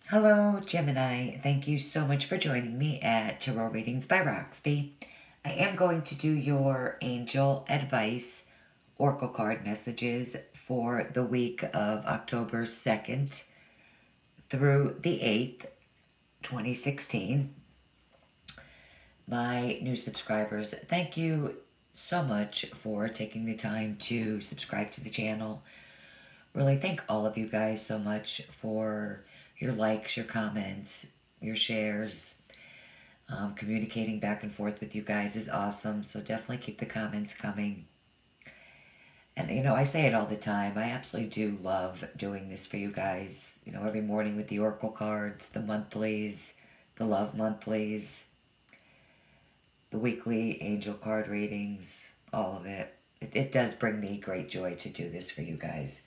Hello, Gemini. Thank you so much for joining me at Tarot Readings by Roxby. I am going to do your angel advice oracle card messages for the week of October 2nd through the 8th, 2016. My new subscribers, thank you so much for taking the time to subscribe to the channel. Really thank all of you guys so much for your likes, your comments, your shares. Communicating back and forth with you guys is awesome, so definitely keep the comments coming. And, I say it all the time, I absolutely do love doing this for you guys. Every morning with the oracle cards, the monthlies, the love monthlies, the weekly angel card readings, all of it. It does bring me great joy to do this for you guys.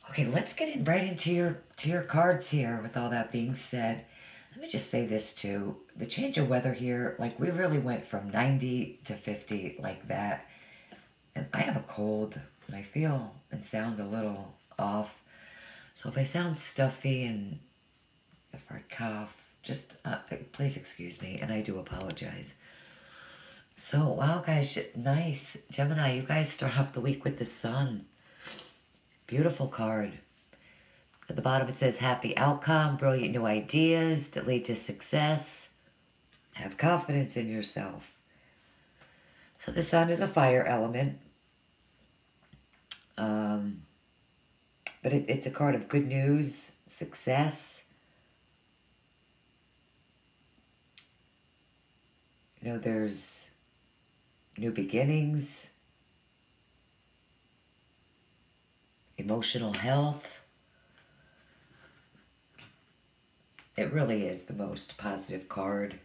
Okay, let's get right into your cards here. With all that being said, let me just say this too. The change of weather here, like we really went from 90 to 50 like that. And I have a cold and I feel and sound a little off. So if I sound stuffy and if I cough, just please excuse me, and I do apologize. So, wow guys, nice. Gemini, you guys start off the week with the sun. Beautiful card. At the bottom it says, happy outcome, brilliant new ideas that lead to success. Have confidence in yourself. So the sun is a fire element. But it's a card of good news, success. There's new beginnings, emotional health. It really is the most positive card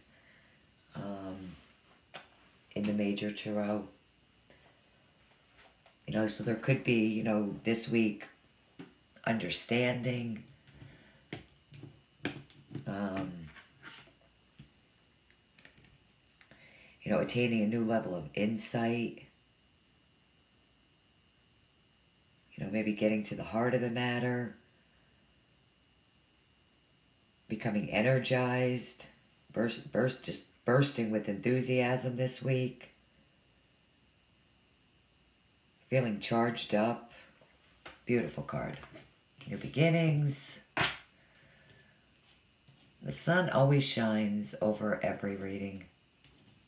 in the major tarot. So there could be, this week, understanding, attaining a new level of insight, maybe getting to the heart of the matter, becoming energized, just bursting with enthusiasm this week, feeling charged up. Beautiful card. New beginnings. The sun always shines over every reading.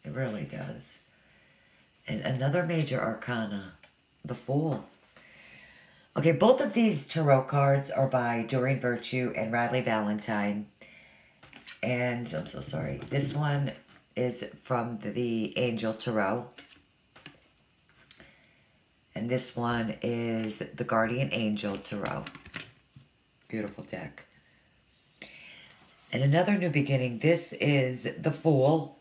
It really does. And another major arcana, the Fool. Okay, both of these tarot cards are by Doreen Virtue and Radley Valentine. And I'm so sorry. This one is from the Angel Tarot. And this one is the Guardian Angel Tarot. Beautiful deck. And another new beginning. This is the Fool.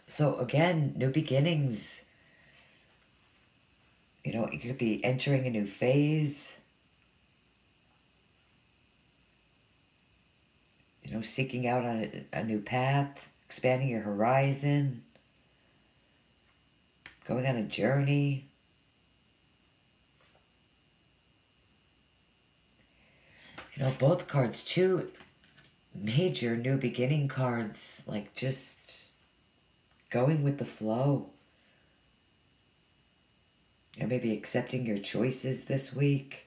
So again, new beginnings. You could be entering a new phase. Seeking out on a new path, expanding your horizon, going on a journey. Both cards, two major new beginning cards, like just going with the flow. And maybe accepting your choices this week.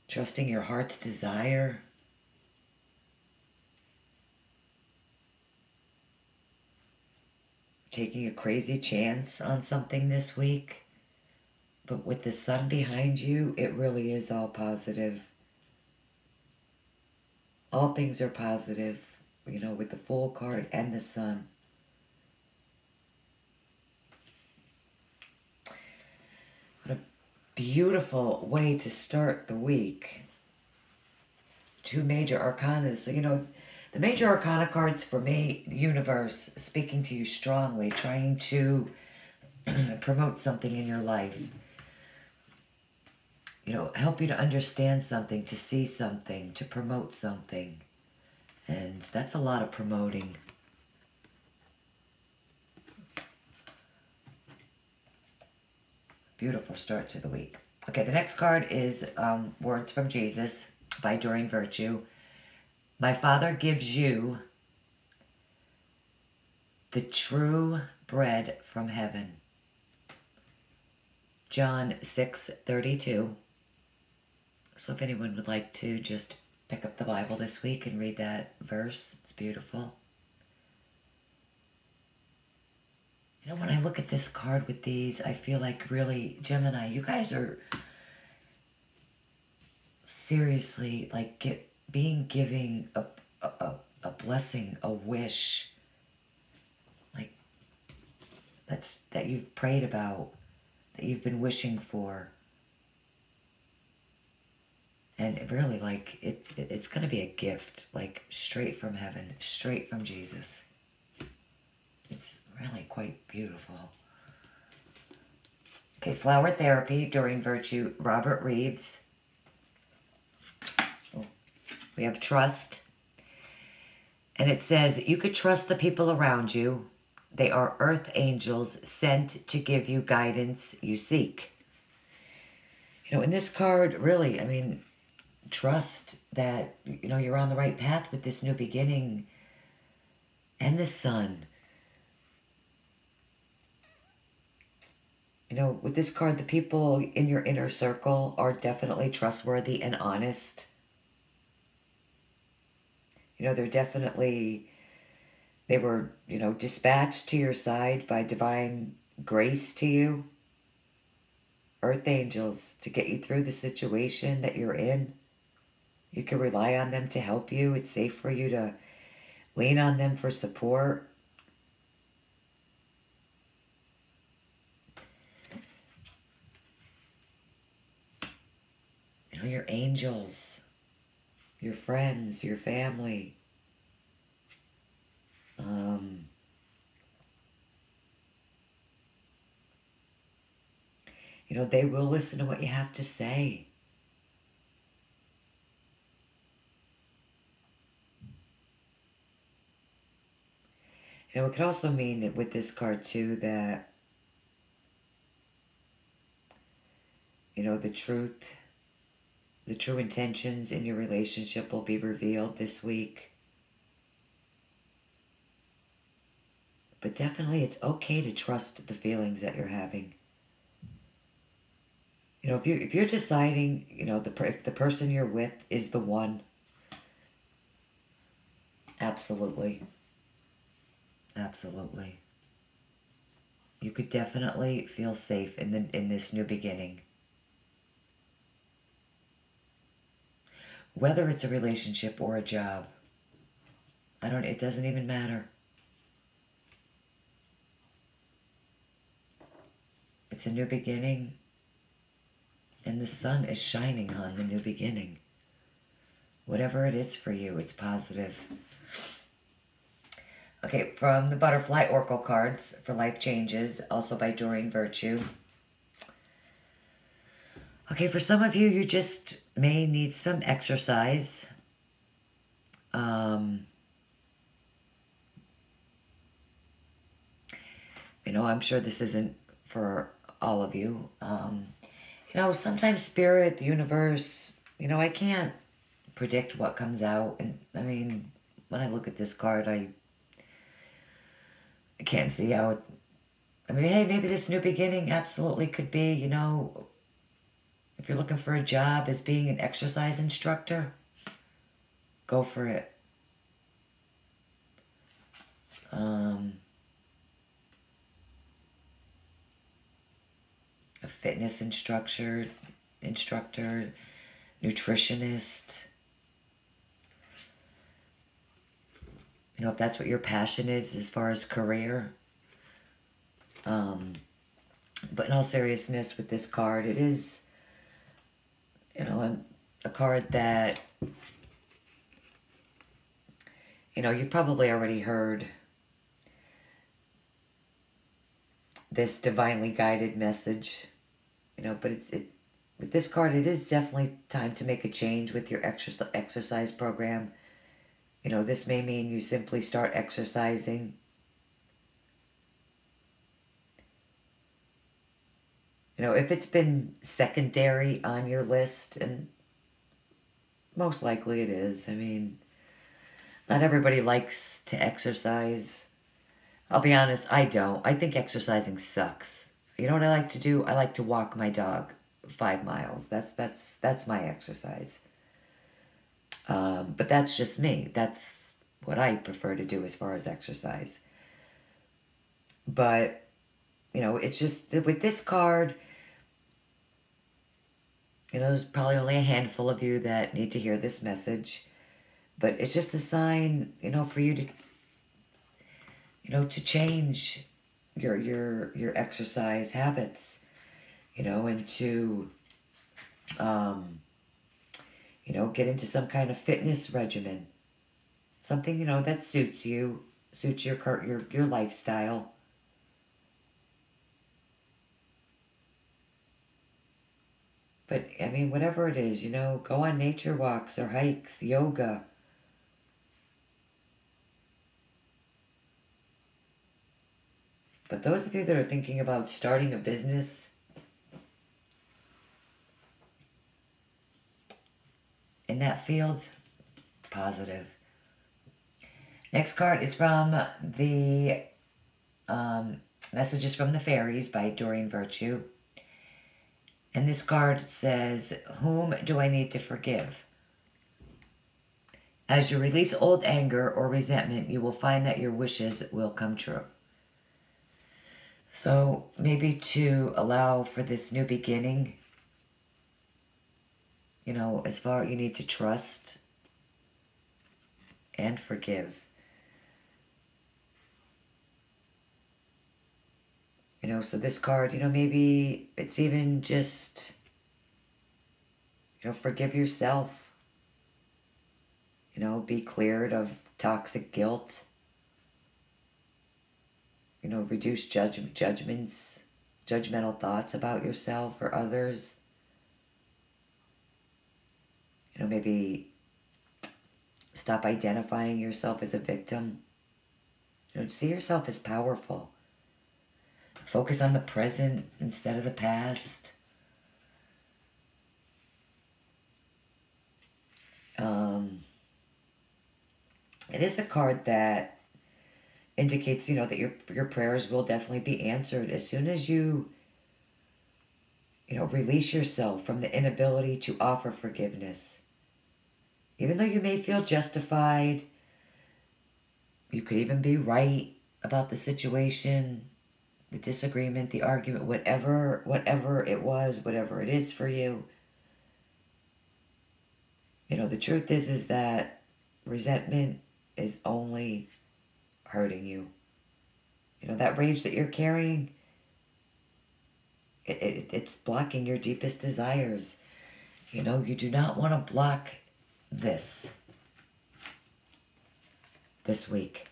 Trusting your heart's desire. Taking a crazy chance on something this week. But with the sun behind you, it really is all positive. All things are positive, with the Fool card and the sun. What a beautiful way to start the week. Two major arcanas. So, the major arcana cards for me, the universe speaking to you strongly, trying to promote something in your life. Help you to understand something, to see something, to promote something. And that's a lot of promoting. Beautiful start to the week. Okay, the next card is Words from Jesus by Doreen Virtue. My Father gives you the true bread from heaven. John 6:32. So if anyone would like to just pick up the Bible this week and read that verse, it's beautiful. You know, when I look at this card with these, I feel like really, Gemini, you guys are seriously like giving a blessing, a wish, like that you've prayed about, that you've been wishing for. And it really, like, it's going to be a gift, like, straight from heaven, straight from Jesus. It's really quite beautiful. Okay, Flower Therapy, Doreen Virtue, Robert Reeves. Oh, we have Trust. And it says, you could trust the people around you. They are earth angels sent to give you guidance you seek. You know, in this card, really, I mean, trust that, you know, you're on the right path with this new beginning and the sun. You know, with this card, the people in your inner circle are definitely trustworthy and honest. You know, they were, you know, dispatched to your side by divine grace to you. Earth angels to get you through the situation that you're in. You can rely on them to help you. It's safe for you to lean on them for support. You know, your angels, your friends, your family. You know, they will listen to what you have to say. You know, it could also mean that with this card too that, you know, the true intentions in your relationship will be revealed this week. But definitely it's okay to trust the feelings that you're having. You know, if you're deciding, you know, if the person you're with is the one, absolutely. Absolutely. You could definitely feel safe in this new beginning. Whether it's a relationship or a job, it doesn't even matter. It's a new beginning, and the sun is shining on the new beginning. Whatever it is for you, it's positive. Okay, from the Butterfly Oracle cards for Life Changes, also by Doreen Virtue. Okay, for some of you, you just may need some exercise. You know, I'm sure this isn't for all of you. You know, sometimes spirit, the universe, you know, I can't predict what comes out. And I mean, when I look at this card, I can't see how it, I mean, hey, maybe this new beginning absolutely could be, you know, if you're looking for a job as being an exercise instructor, go for it. A fitness instructor, nutritionist. You know, if that's what your passion is as far as career. But in all seriousness, with this card, it is, you know, a card that, you know, you've probably already heard this divinely guided message, you know, but with this card, it is definitely time to make a change with your exercise program. You know, this may mean you simply start exercising. You know, if it's been secondary on your list, and most likely it is. I mean, not everybody likes to exercise. I'll be honest, I don't. I think exercising sucks. You know what I like to do? I like to walk my dog 5 miles. That's my exercise. But that's just me. That's what I prefer to do as far as exercise. But, you know, it's just that with this card, you know, there's probably only a handful of you that need to hear this message. But it's just a sign, you know, for you to, you know, to change your exercise habits, you know, and to, you know, get into some kind of fitness regimen. Something, you know, that suits you, suits your lifestyle. But, I mean, whatever it is, you know, go on nature walks or hikes, yoga. But those of you that are thinking about starting a business, in that field, positive. Next card is from the Messages from the Fairies by Doreen Virtue. And this card says, whom do I need to forgive? As you release old anger or resentment, you will find that your wishes will come true. So maybe to allow for this new beginning, you know, as far you need to trust and forgive. You know, so this card, you know, maybe it's even just, you know, forgive yourself. You know, be cleared of toxic guilt. You know, reduce judgmental thoughts about yourself or others. You know, maybe stop identifying yourself as a victim. You know, see yourself as powerful. Focus on the present instead of the past. It is a card that indicates, you know, that your prayers will definitely be answered as soon as you know, release yourself from the inability to offer forgiveness. Even though you may feel justified, you could even be right about the situation, the disagreement, the argument, whatever it was, whatever it is for you. You know, the truth is that resentment is only hurting you. You know, that rage that you're carrying, it's blocking your deepest desires. You know, you do not want to block this week.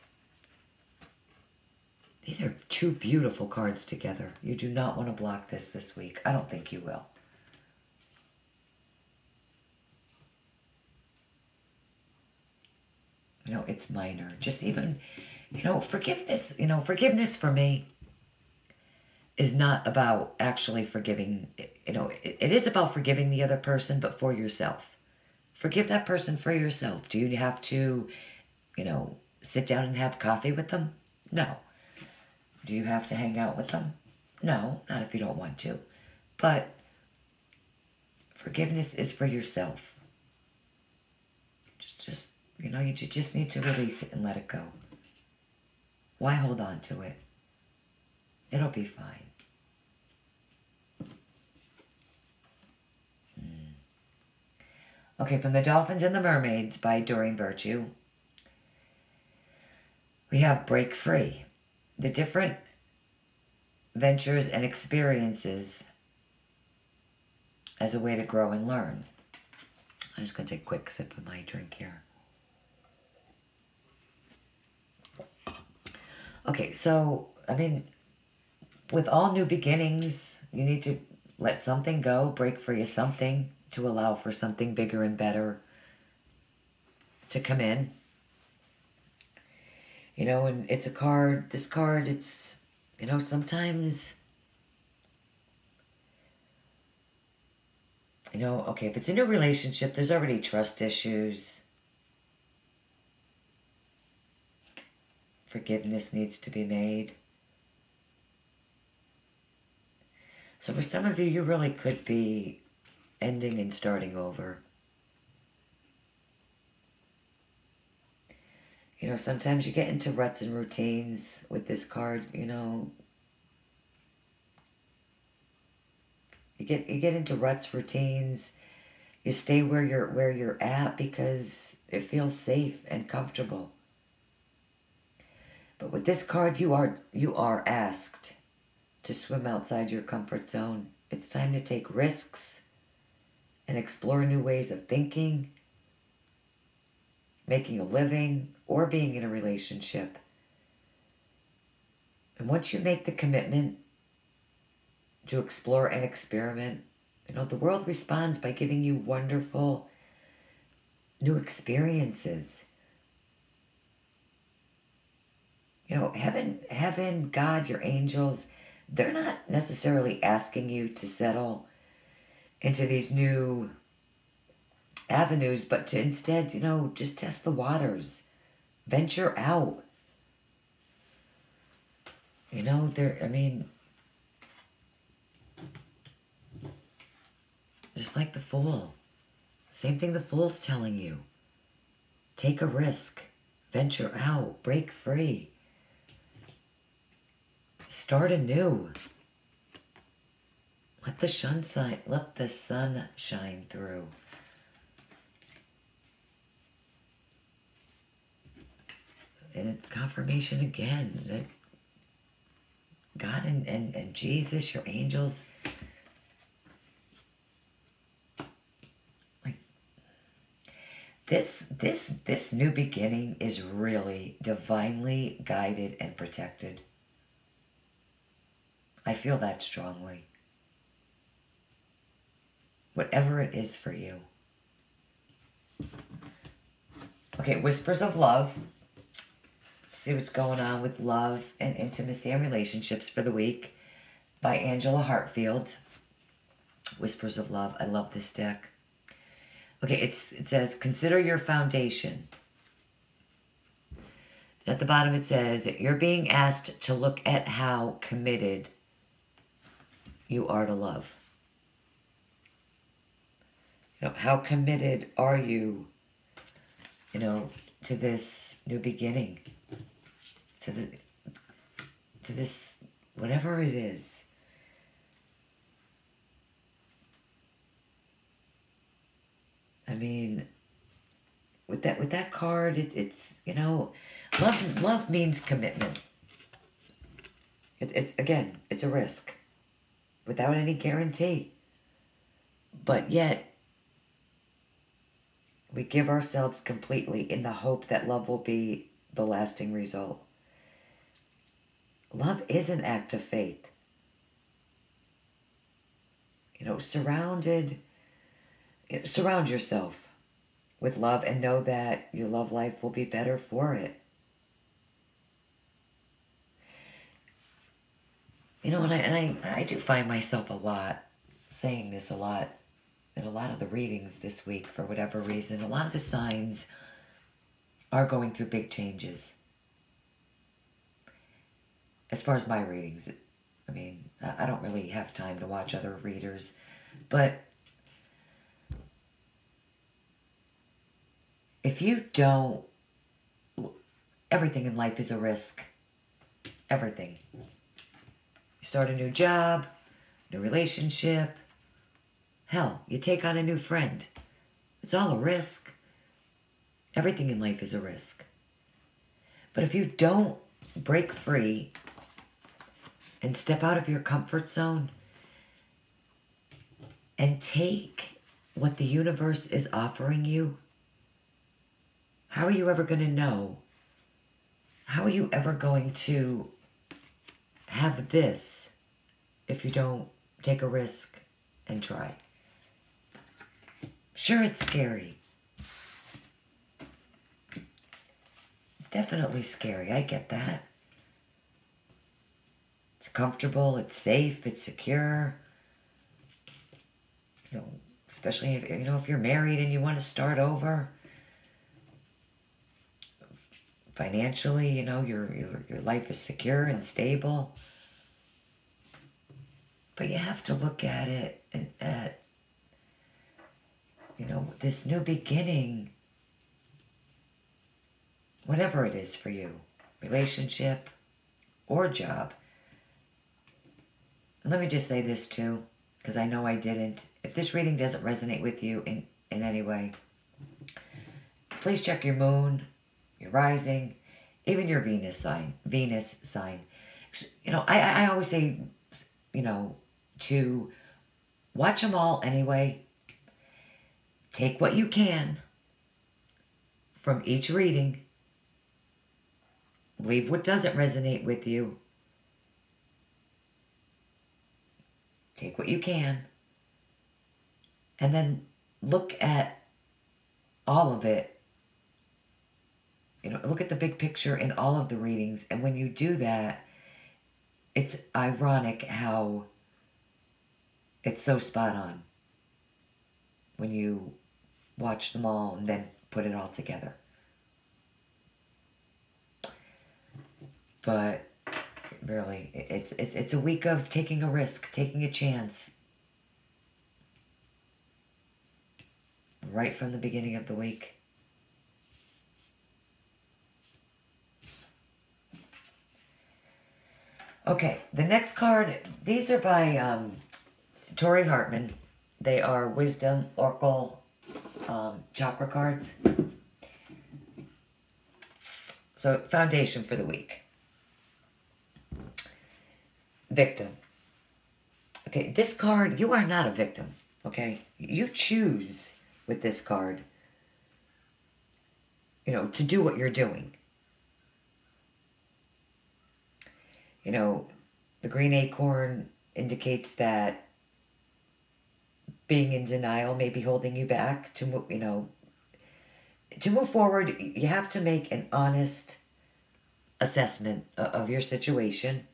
These are two beautiful cards together. You do not want to block this week. I don't think you will. You know, it's minor. Just even, you know, forgiveness. You know, forgiveness for me is not about actually forgiving. You know, it is about forgiving the other person, but for yourself. Forgive that person for yourself. Do you have to, you know, sit down and have coffee with them? No. Do you have to hang out with them? No, not if you don't want to. But forgiveness is for yourself. Just you know, you just need to release it and let it go. Why hold on to it? It'll be fine. Okay, from The Dolphins and the Mermaids by Doreen Virtue, we have Break Free. The different ventures and experiences as a way to grow and learn. I'm just going to take a quick sip of my drink here. Okay, so, I mean, with all new beginnings, you need to let something go, break free of something to allow for something bigger and better to come in. You know, and it's a card, this card, it's, you know, sometimes You know, okay, if it's a new relationship, there's already trust issues. Forgiveness needs to be made. So for some of you, you really could be ending and starting over. You know, sometimes you get into ruts and routines with this card, you know. You get into ruts, routines. You stay where you're at because it feels safe and comfortable. But with this card, you are asked to swim outside your comfort zone. It's time to take risks and explore new ways of thinking, making a living, or being in a relationship. And once you make the commitment to explore and experiment, you know, the world responds by giving you wonderful new experiences. You know, heaven, God, your angels, they're not necessarily asking you to settle into these new avenues, but to instead, you know, just test the waters. Venture out. You know, just like the Fool. Same thing the Fool's telling you. Take a risk. Venture out. Break free. Start anew. Let the sun shine through. And it's confirmation again that God and Jesus, your angels, like this new beginning is really divinely guided and protected. I feel that strongly. Whatever it is for you. Okay, Whispers of Love. Let's see what's going on with love and intimacy and relationships for the week by Angela Hartfield. Whispers of Love. I love this deck. Okay, it says, consider your foundation. At the bottom it says, you're being asked to look at how committed you are to love. You know, how committed are you, you know, to this new beginning? To this, whatever it is. I mean, with that card, it's you know, love means commitment. It's again, it's a risk, without any guarantee. But yet, we give ourselves completely in the hope that love will be the lasting result. Love is an act of faith. You know, surround yourself with love and know that your love life will be better for it. You know, and I do find myself saying this a lot in a lot of the readings this week for whatever reason. A lot of the signs are going through big changes. As far as my readings, I mean, I don't really have time to watch other readers, but if you don't, everything in life is a risk. Everything. You start a new job, new relationship. Hell, you take on a new friend. It's all a risk. Everything in life is a risk. But if you don't break free and step out of your comfort zone and take what the universe is offering you, how are you ever going to know? How are you ever going to have this if you don't take a risk and try? Sure, it's scary. It's definitely scary. I get that. It's comfortable, it's safe, it's secure. You know, especially if, you know, if you're married and you want to start over. Financially, you know, your life is secure and stable. But you have to look at it and at, you know, this new beginning, whatever it is for you, relationship or job. And let me just say this too, because I know I didn't. If this reading doesn't resonate with you in any way, please check your moon, your rising, even your Venus sign. You know, I always say, you know, to watch them all anyway. Take what you can from each reading. Leave what doesn't resonate with you. Take what you can. And then look at all of it. You know, look at the big picture in all of the readings. And when you do that, it's ironic how it's so spot on when you watch them all and then put it all together. But really, it's a week of taking a risk, taking a chance. Right from the beginning of the week. Okay, the next card, these are by Tori Hartman. They are Wisdom Oracle chakra cards. So, foundation for the week. Victim. Okay, this card, you are not a victim, okay? You choose with this card, you know, to do what you're doing. You know, the green acorn indicates that being in denial may be holding you back to move, you know, to move forward. You have to make an honest assessment of your situation.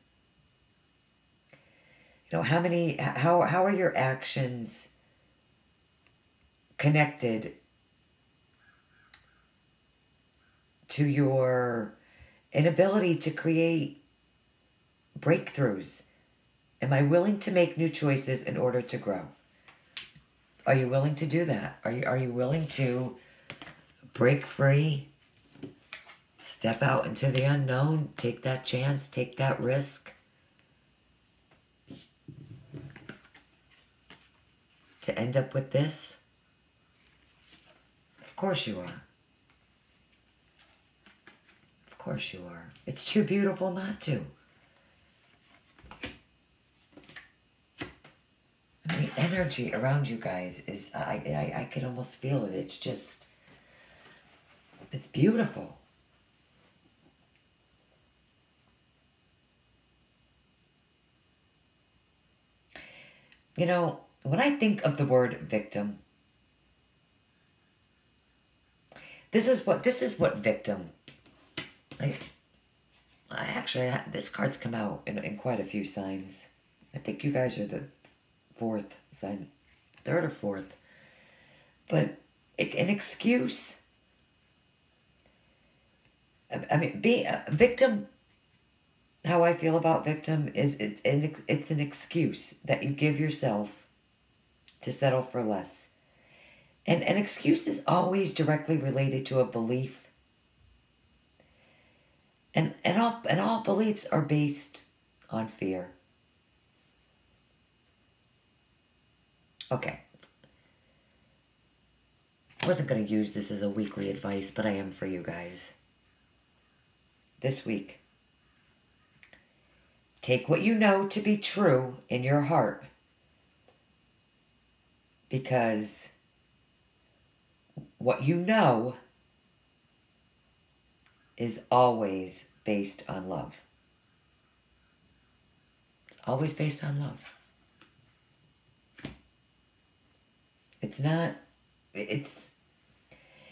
You know, how are your actions connected to your inability to create breakthroughs? Am I willing to make new choices in order to grow? Are you willing to do that? Are you willing to break free, step out into the unknown, take that chance, take that risk to end up with this? Of course you are. Of course you are. It's too beautiful not to. The energy around you guys is, I can almost feel it. It's just, it's beautiful. You know, when I think of the word victim, this is what victim, this card's come out in quite a few signs. I think you guys are the fourth sign, third or fourth. But an excuse, I mean, being a victim, how I feel about victim is it's an excuse that you give yourself to settle for less. And an excuse is always directly related to a belief. And all beliefs are based on fear. Okay. I wasn't going to use this as a weekly advice, but I am for you guys. This week, take what you know to be true in your heart, because what you know is always based on love. It's always based on love. It's not, it's,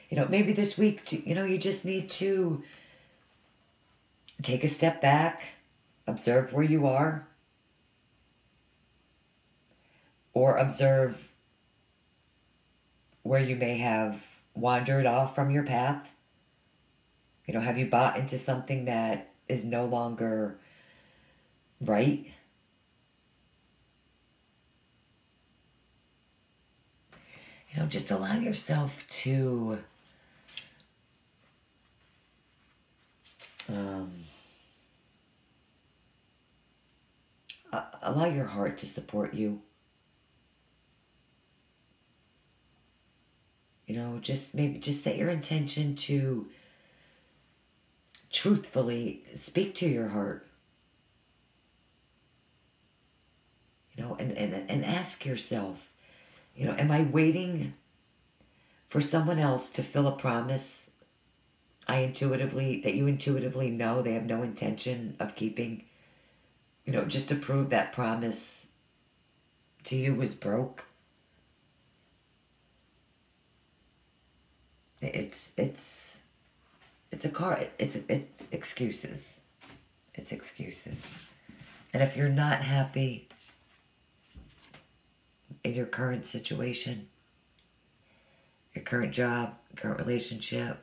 you know, maybe this week, you know, you just need to take a step back, observe where you are, or observe where you may have wandered off from your path. You know, have you bought into something that is no longer right? You know, just allow yourself to allow your heart to support you. You know, maybe just set your intention to truthfully speak to your heart. You know, and ask yourself, you know, am I waiting for someone else to fill a promise that you intuitively know they have no intention of keeping? You know, just to prove that promise to you was broke. It's a card. It's excuses. It's excuses. And if you're not happy in your current situation, your current job, current relationship,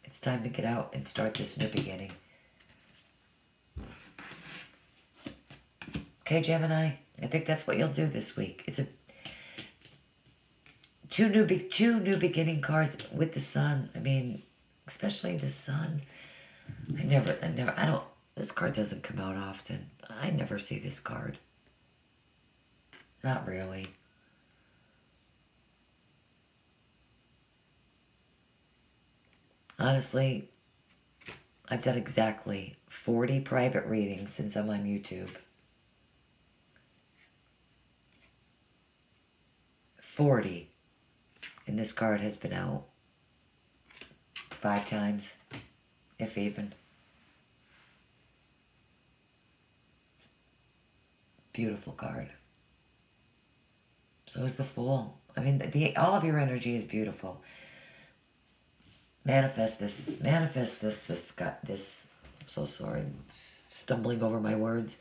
it's time to get out and start this new beginning. Okay, Gemini, I think that's what you'll do this week. It's two new beginning cards with the sun. I mean, especially the sun. This card doesn't come out often. I never see this card. Not really. Honestly, I've done exactly 40 private readings since I'm on YouTube. 40. And this card has been out 5 times, if even. Beautiful card. So is the Fool. I mean, all of your energy is beautiful. Manifest this. Manifest this. I'm so sorry. I'm stumbling over my words.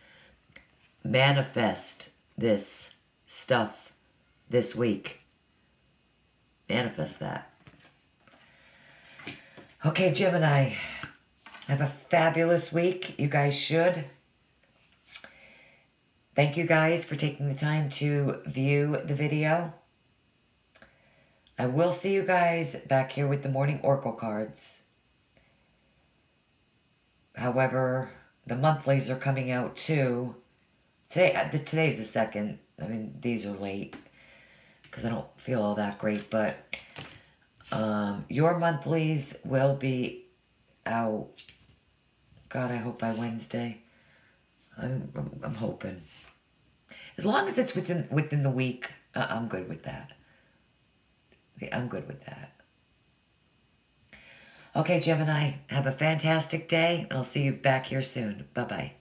Manifest this stuff this week. Manifest that. Okay, Gemini. Have a fabulous week. You guys should. Thank you guys for taking the time to view the video. I will see you guys back here with the morning oracle cards. However, the monthlies are coming out too. Today's the 2nd. I mean, these are late because I don't feel all that great. But your monthlies will be out. God, I hope by Wednesday. I'm hoping. As long as it's within the week, I'm good with that. I'm good with that. Okay, Gemini, have a fantastic day, and I'll see you back here soon. Bye-bye.